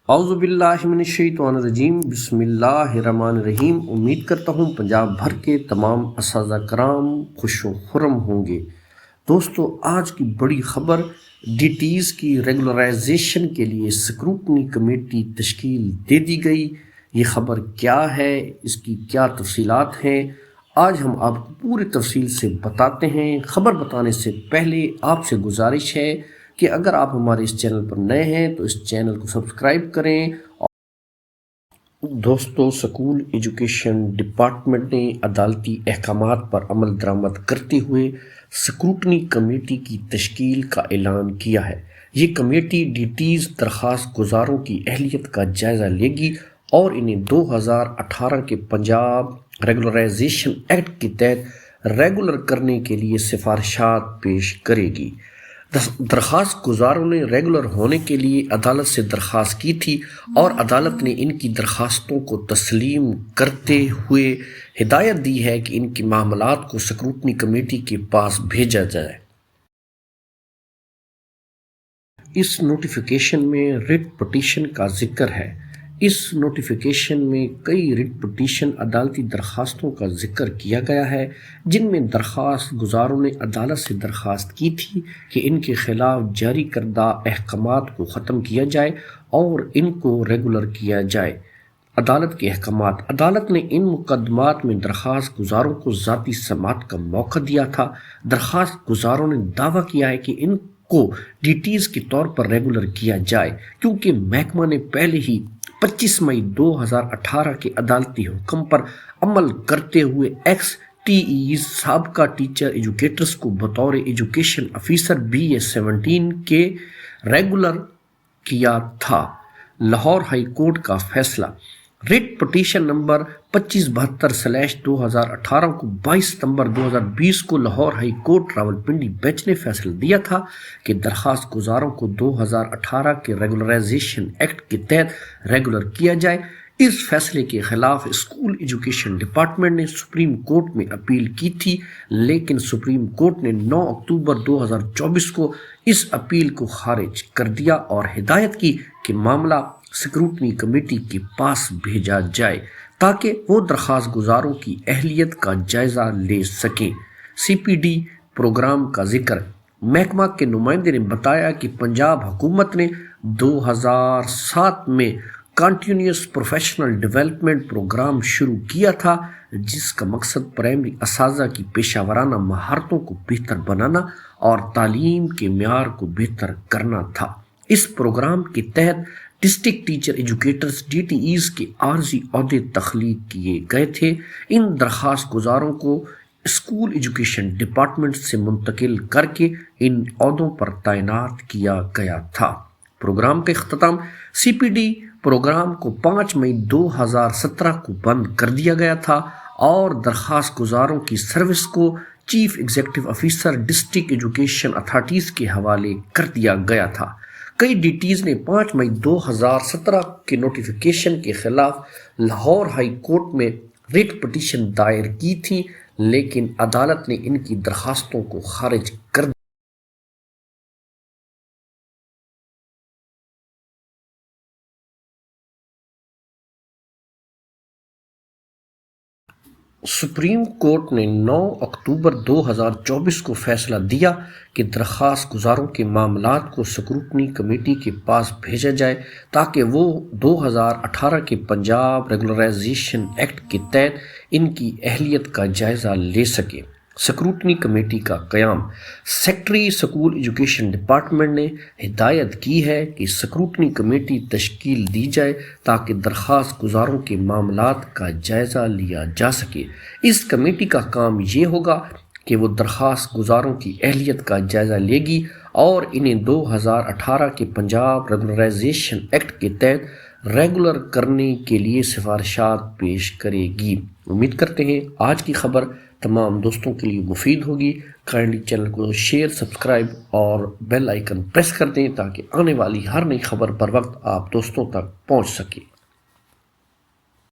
اعوذ باللہ من الشیطان الرجیم، بسم اللہ الرحمن الرحیم۔ امید کرتا ہوں پنجاب بھر کے تمام اساتذہ کرام خوش و خرم ہوں گے۔ دوستو، آج کی بڑی خبر، ڈی ٹیز کی ریگولرائزیشن کے لیے سکروٹنی کمیٹی تشکیل دے دی گئی۔ یہ خبر کیا ہے، اس کی کیا تفصیلات ہیں، آج ہم آپ کو پوری تفصیل سے بتاتے ہیں۔ خبر بتانے سے پہلے آپ سے گزارش ہے کہ اگر آپ ہمارے اس چینل پر نئے ہیں تو اس چینل کو سبسکرائب کریں۔ دوستو، سکول ایجوکیشن ڈپارٹمنٹ نے عدالتی احکامات پر عمل درآمد کرتے ہوئے سکروٹنی کمیٹی کی تشکیل کا اعلان کیا ہے۔ یہ کمیٹی ڈی ٹیز درخواست گزاروں کی اہلیت کا جائزہ لے گی اور انہیں 2018 کے پنجاب ریگولرائزیشن ایکٹ کے تحت ریگولر کرنے کے لیے سفارشات پیش کرے گی۔ درخواست گزاروں نے ریگولر ہونے کے لیے عدالت سے درخواست کی تھی اور عدالت نے ان کی درخواستوں کو تسلیم کرتے ہوئے ہدایت دی ہے کہ ان کے معاملات کو سکروٹنی کمیٹی کے پاس بھیجا جائے۔ اس نوٹیفیکیشن میں ریٹ پٹیشن کا ذکر ہے۔ اس نوٹیفیکیشن میں کئی ریٹ پٹیشن عدالتی درخواستوں کا ذکر کیا گیا ہے جن میں درخواست گزاروں نے عدالت سے درخواست کی تھی کہ ان کے خلاف جاری کردہ احکامات کو ختم کیا جائے اور ان کو ریگولر کیا جائے۔ عدالت کے احکامات: عدالت نے ان مقدمات میں درخواست گزاروں کو ذاتی سماعت کا موقع دیا تھا۔ درخواست گزاروں نے دعویٰ کیا ہے کہ ان کو ڈی ٹیز کے طور پر ریگولر کیا جائے کیونکہ محکمہ نے پہلے ہی 25 مئی 2018 کے عدالتی حکم پر عمل کرتے ہوئے ایکس ٹی ایز سابقہ ٹیچر ایجوکیٹرز کو بطور ایجوکیشن افیسر BA-17 کے ریگولر کیا تھا۔ لاہور ہائی کورٹ کا فیصلہ: ریٹ پٹیشن نمبر 2572/2018 کو 22 ستمبر 2020 کو Lahore high court Rawalpindi bench نے فیصلہ دیا تھا کہ درخواست گزاروں کو 2018 کے ریگولرائزیشن ایکٹ کے تحت ریگولر کیا جائے۔ اس فیصلے کے خلاف اسکول ایجوکیشن ڈپارٹمنٹ نے سپریم کورٹ میں اپیل کی تھی، لیکن سپریم کورٹ نے 9 اکتوبر 2024 کو اس اپیل کو خارج کر دیا اور ہدایت کی کہ معاملہ سکروٹنی کمیٹی کے پاس بھیجا جائے تاکہ وہ درخواست گزاروں کی اہلیت کا جائزہ لے سکیں۔ CPD پروگرام کا ذکر: محکمہ کے نمائندے نے بتایا کہ پنجاب حکومت نے 2007 میں کنٹینیوس پروفیشنل ڈیولپمنٹ پروگرام شروع کیا تھا جس کا مقصد پرائمری اساتذہ کی پیشہ ورانہ مہارتوں کو بہتر بنانا اور تعلیم کے معیار کو بہتر کرنا تھا۔ اس پروگرام کے تحت ڈسٹرکٹ ٹیچر ایجوکیٹرز DTEs کے عارضی عہدے تخلیق کیے گئے تھے۔ ان درخواست گزاروں کو اسکول ایجوکیشن ڈپارٹمنٹ سے منتقل کر کے ان عہدوں پر تعینات کیا گیا تھا۔ پروگرام کا اختتام: CPD پروگرام کو 5 مئی 2017 کو بند کر دیا گیا تھا اور درخواست گزاروں کی سروس کو chief executive officer district education authorities کے حوالے کر دیا گیا تھا۔ کئی DTEs نے 5 مئی 2017 کے نوٹیفیکیشن کے خلاف لاہور ہائی کورٹ میں ریٹ پٹیشن دائر کی تھی، لیکن عدالت نے ان کی درخواستوں کو خارج کر دیا۔ سپریم کورٹ نے 9 اکتوبر 2024 کو فیصلہ دیا کہ درخواست گزاروں کے معاملات کو سکروٹنی کمیٹی کے پاس بھیجا جائے تاکہ وہ 2018 کے پنجاب ریگولرائزیشن ایکٹ کے تحت ان کی اہلیت کا جائزہ لے سکے۔ سکروٹنی کمیٹی کا قیام: سیکریٹری اسکول ایجوکیشن ڈپارٹمنٹ نے ہدایت کی ہے کہ سکروٹنی کمیٹی تشکیل دی جائے تاکہ درخواست گزاروں کے معاملات کا جائزہ لیا جا سکے۔ اس کمیٹی کا کام یہ ہوگا کہ وہ درخواست گزاروں کی اہلیت کا جائزہ لے گی اور انہیں 2018 کے پنجاب ریگولرائزیشن ایکٹ کے تحت ریگولر کرنے کے لیے سفارشات پیش کرے گی۔ امید کرتے ہیں آج کی خبر تمام دوستوں کے لیے مفید ہوگی۔ کائنڈلی چینل کو شیئر، سبسکرائب اور بیل آئیکن پریس کر دیں تاکہ آنے والی ہر نئی خبر پر وقت آپ دوستوں تک پہنچ سکے۔